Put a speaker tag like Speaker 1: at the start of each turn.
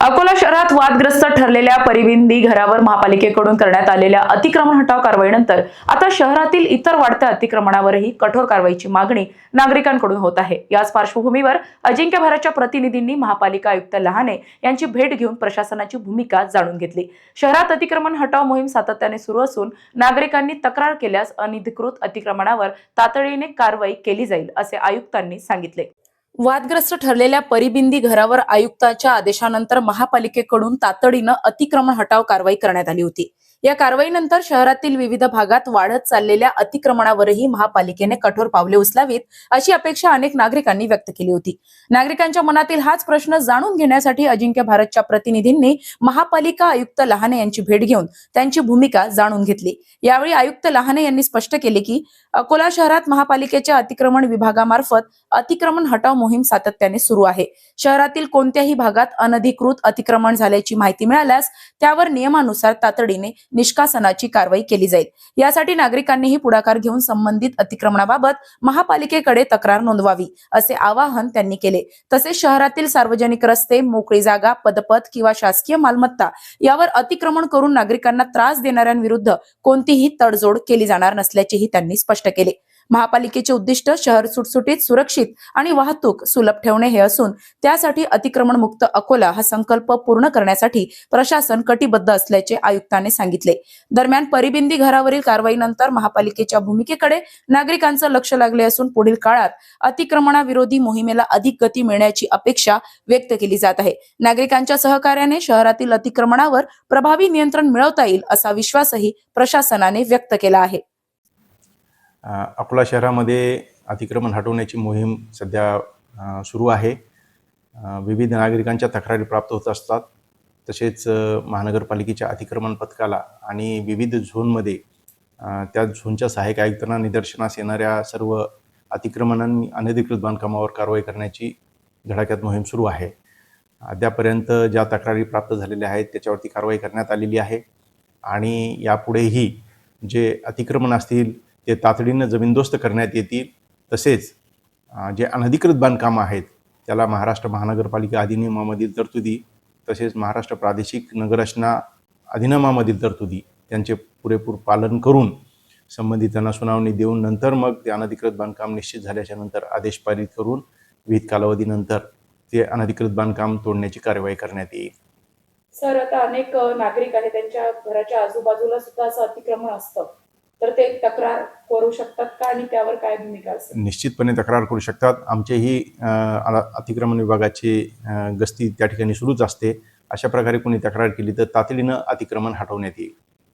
Speaker 1: अकोला शहरात वादग्रस्त ठरलेल्या परिविंदी घरावर महापालिकेकडून करण्यात आलेल्या अतिक्रमण हटाव कारवाईनंतर आता शहरातील इतर वाढत्या अतिक्रमणावरही कठोर कारवाईची मागणी नागरिकांकडून होत आहे। याच पार्श्वभूमीवर अजिंक्य भारतच्या प्रतिनिधींनी महापालिका आयुक्त लहाने यांची भेट घेऊन प्रशासनाची भूमिका जाणून घेतली। शहरात अतिक्रमण हटाव मोहीम सातत्याने सुरू असून नागरिकांनी तक्रार केल्यास अनधिकृत अतिक्रमणावर तातडीने कारवाई केली जाईल असे आयुक्तांनी सांगितले। वादग्रस्त ठरलेल्या परिबिंदी घरावर आयुक्ताच्या आदेशानंतर महापालिकेकडून तातडीनं अतिक्रमण हटाव कारवाई करण्यात आली होती। या कारवाईनंतर शहरातील विविध भागात वाढत चाललेल्या अतिक्रमणावरही महापालिकेने कठोर पावले उचलावीत अशी अपेक्षा अनेक नागरिकांनी व्यक्त केली होती। नागरिकांच्या मनातील हाच प्रश्न जाणून घेण्यासाठी अजिंक्य भारतच्या प्रतिनिधींनी महापालिका आयुक्त लहाने यांची भेट घेऊन त्यांची भूमिका जाणून घेतली। यावेळी आयुक्त लहाने यांनी स्पष्ट केले की अकोला शहरात महापालिकेच्या अतिक्रमण विभागामार्फत अतिक्रमण हटाव मोहीम सातत्याने सुरू आहे। शहरातील कोणत्याही भागात अनधिकृत अतिक्रमण झाल्याची माहिती मिळाल्यास त्यावर नियमानुसार तातडीने निष्कासनाची कारवाई केली जाईल। यासाठी नागरिकांनीही पुढाकार घेऊन संबंधित अतिक्रमणाबाबत महापालिकेकडे तक्रार नोंदवावी असे आवाहन त्यांनी केले। तसेच शहरातील सार्वजनिक रस्ते, मोकळी जागा, पदपथ किंवा शासकीय मालमत्ता यावर अतिक्रमण करून नागरिकांना त्रास देणाऱ्यांविरुद्ध कोणतीही तडजोड केली जाणार नसल्याचेही त्यांनी स्पष्ट केले। महापालिकेचे उद्दिष्ट शहर सुटसुटीत, सुरक्षित आणि वाहतूक सुलभ ठेवणे हे असून त्यासाठी अतिक्रमण मुक्त अकोला हा संकल्प पूर्ण करण्यासाठी प्रशासन कटिबद्ध असल्याचे आयुक्तांनी सांगितले। दरम्यान परिबिंदी घरावरील कारवाईनंतर महापालिकेच्या भूमिकेकडे नागरिकांचं लक्ष लागले असून पुढील काळात अतिक्रमणाविरोधी मोहिमेला अधिक गती मिळण्याची अपेक्षा व्यक्त केली जात आहे। नागरिकांच्या सहकार्याने शहरातील अतिक्रमणावर प्रभावी नियंत्रण मिळवता येईल असा विश्वासही प्रशासनाने व्यक्त केला आहे।
Speaker 2: अकोला शहरामध्ये अतिक्रमण हटवण्याची मोहीम सध्या सुरू आहे। विविध नागरिकांच्या तक्रारी प्राप्त होत असतात। तसेच महानगरपालिकेच्या अतिक्रमण पथकाला आणि विविध झोनमध्ये त्या झोनच्या सहाय्यक आयुक्तांना निदर्शनास येणाऱ्या सर्व अतिक्रमणांनी अनधिकृत बांधकामावर कारवाई करण्याची धडाक्यात मोहीम सुरू आहे। अद्यापर्यंत ज्या तक्रारी प्राप्त झालेल्या आहेत त्याच्यावरती कारवाई करण्यात आलेली आहे आणि यापुढेही जे अतिक्रमण असतील ते तातडीनं जमीनदोस्त करण्यात येतील। तसेच जे अनधिकृत बांधकाम आहेत त्याला महाराष्ट्र महानगरपालिका अधिनियमामधील तरतुदी तसेच महाराष्ट्र प्रादेशिक नगररचना अधिनियमामधील तरतुदी त्यांचे पुरेपूर पालन करून संबंधितांना सुनावणी देऊन नंतर मग ते अनधिकृत बांधकाम निश्चित झाल्याच्या नंतर आदेश पारित करून विहित कालावधीनंतर ते अनधिकृत बांधकाम तोडण्याची कार्यवाही करण्यात येईल।
Speaker 1: सर, आता अनेक नागरिक आहेत त्यांच्या घराच्या आजूबाजूला सुद्धा असं अतिक्रमण असतं, तर ते तक्रार करू शकतात का आणि त्यावर काय भूमिका असेल?
Speaker 2: निश्चितपणे तक्रार करू शकतात। आमचेही अतिक्रमण विभागाची गस्ती त्या ठिकाणी सुरूच असते। अशा प्रकारे कोणी तक्रार केली तर तातडीनं अतिक्रमण हटवण्यात येईल।